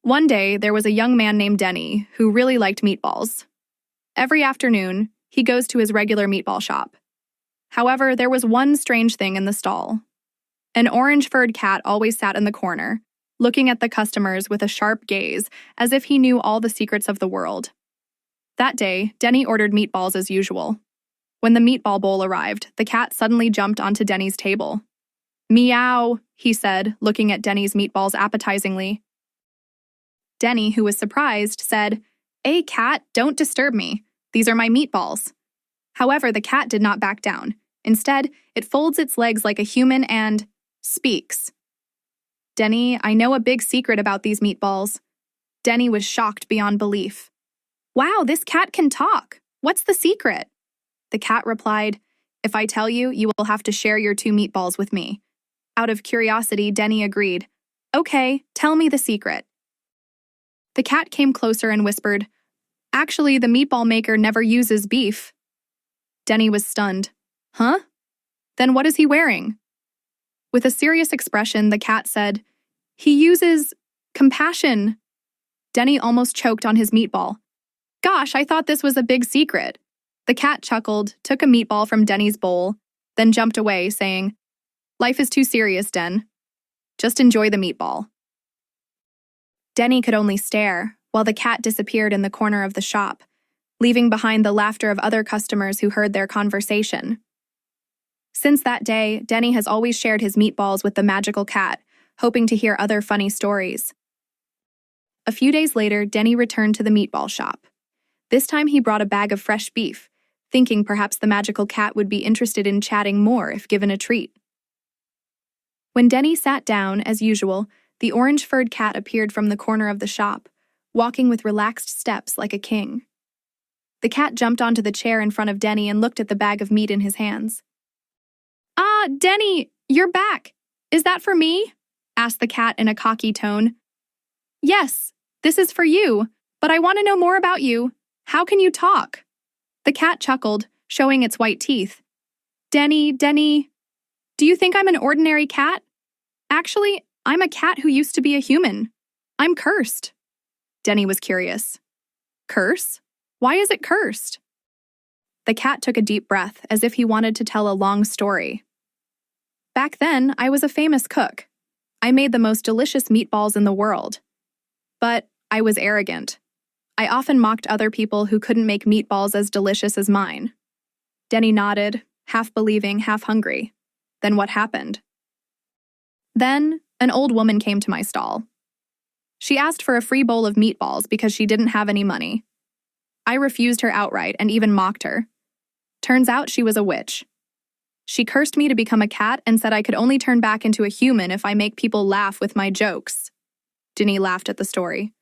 One day, there was a young man named Deni who really liked meatballs. Every afternoon, he goes to his regular meatball shop. However, there was one strange thing in the stall. An orange-furred cat always sat in the corner, looking at the customers with a sharp gaze, as if he knew all the secrets of the world. That day, Deni ordered meatballs as usual. When the meatball bowl arrived, the cat suddenly jumped onto Deni's table. "Meow," he said, looking at Deni's meatballs appetizingly. Deni, who was surprised, said, "Hey, cat, don't disturb me. These are my meatballs." However, the cat did not back down. Instead, it folds its legs like a human and speaks. "Deni, I know a big secret about these meatballs." Deni was shocked beyond belief. "Wow, this cat can talk. What's the secret?" The cat replied, "If I tell you, you will have to share your 2 meatballs with me." Out of curiosity, Deni agreed. "Okay, tell me the secret." The cat came closer and whispered, "Actually, the meatball maker never uses beef." Deni was stunned. "Huh? Then what is he wearing?" With a serious expression, the cat said, "He uses compassion." Deni almost choked on his meatball. "Gosh, I thought this was a big secret." The cat chuckled, took a meatball from Deni's bowl, then jumped away, saying, "Life is too serious, Den. Just enjoy the meatball." Deni could only stare, while the cat disappeared in the corner of the shop, leaving behind the laughter of other customers who heard their conversation. Since that day, Deni has always shared his meatballs with the magical cat, hoping to hear other funny stories. A few days later, Deni returned to the meatball shop. This time he brought a bag of fresh beef, thinking perhaps the magical cat would be interested in chatting more if given a treat. When Deni sat down, as usual, the orange-furred cat appeared from the corner of the shop, walking with relaxed steps like a king. The cat jumped onto the chair in front of Deni and looked at the bag of meat in his hands. "Ah, Deni, you're back. Is that for me?" asked the cat in a cocky tone. "Yes, this is for you, but I want to know more about you. How can you talk?" The cat chuckled, showing its white teeth. Deni, do you think I'm an ordinary cat? Actually, I'm a cat who used to be a human. I'm cursed." Deni was curious. "Curse? Why is it cursed?" The cat took a deep breath, as if he wanted to tell a long story. "Back then, I was a famous cook. I made the most delicious meatballs in the world. But I was arrogant. I often mocked other people who couldn't make meatballs as delicious as mine." Deni nodded, half believing, half hungry. "Then what happened?" "Then, an old woman came to my stall. She asked for a free bowl of meatballs because she didn't have any money. I refused her outright and even mocked her. Turns out she was a witch. She cursed me to become a cat and said I could only turn back into a human if I make people laugh with my jokes." Deni laughed at the story.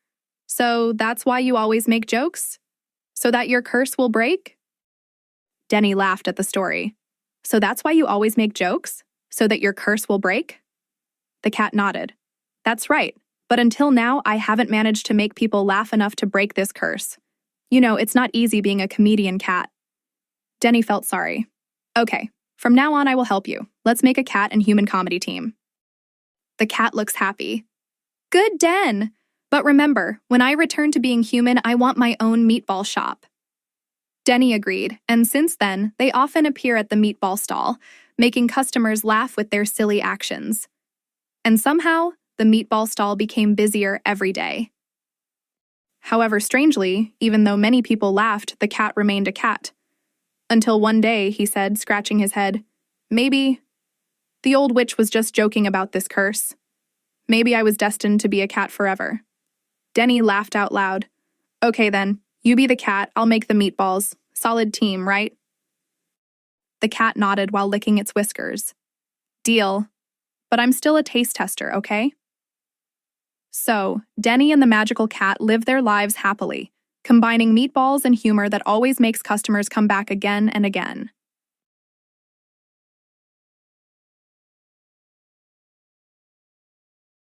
"So that's why you always make jokes? So that your curse will break?" Deni laughed at the story. "So that's why you always make jokes? So that your curse will break?" The cat nodded. "That's right, but until now I haven't managed to make people laugh enough to break this curse. You know, it's not easy being a comedian cat." Deni felt sorry. "Okay, from now on I will help you. Let's make a cat and human comedy team." The cat looks happy. "Good, Den! But remember, when I return to being human, I want my own meatball shop." Deni agreed, and since then, they often appear at the meatball stall, making customers laugh with their silly actions. And somehow, the meatball stall became busier every day. However, strangely, even though many people laughed, the cat remained a cat. Until one day, he said, scratching his head, "Maybe the old witch was just joking about this curse. Maybe I was destined to be a cat forever." Deni laughed out loud. "Okay then, you be the cat, I'll make the meatballs. Solid team, right?" The cat nodded while licking its whiskers. "Deal. But I'm still a taste tester, okay?" So, Deni and the magical cat live their lives happily, combining meatballs and humor that always makes customers come back again and again.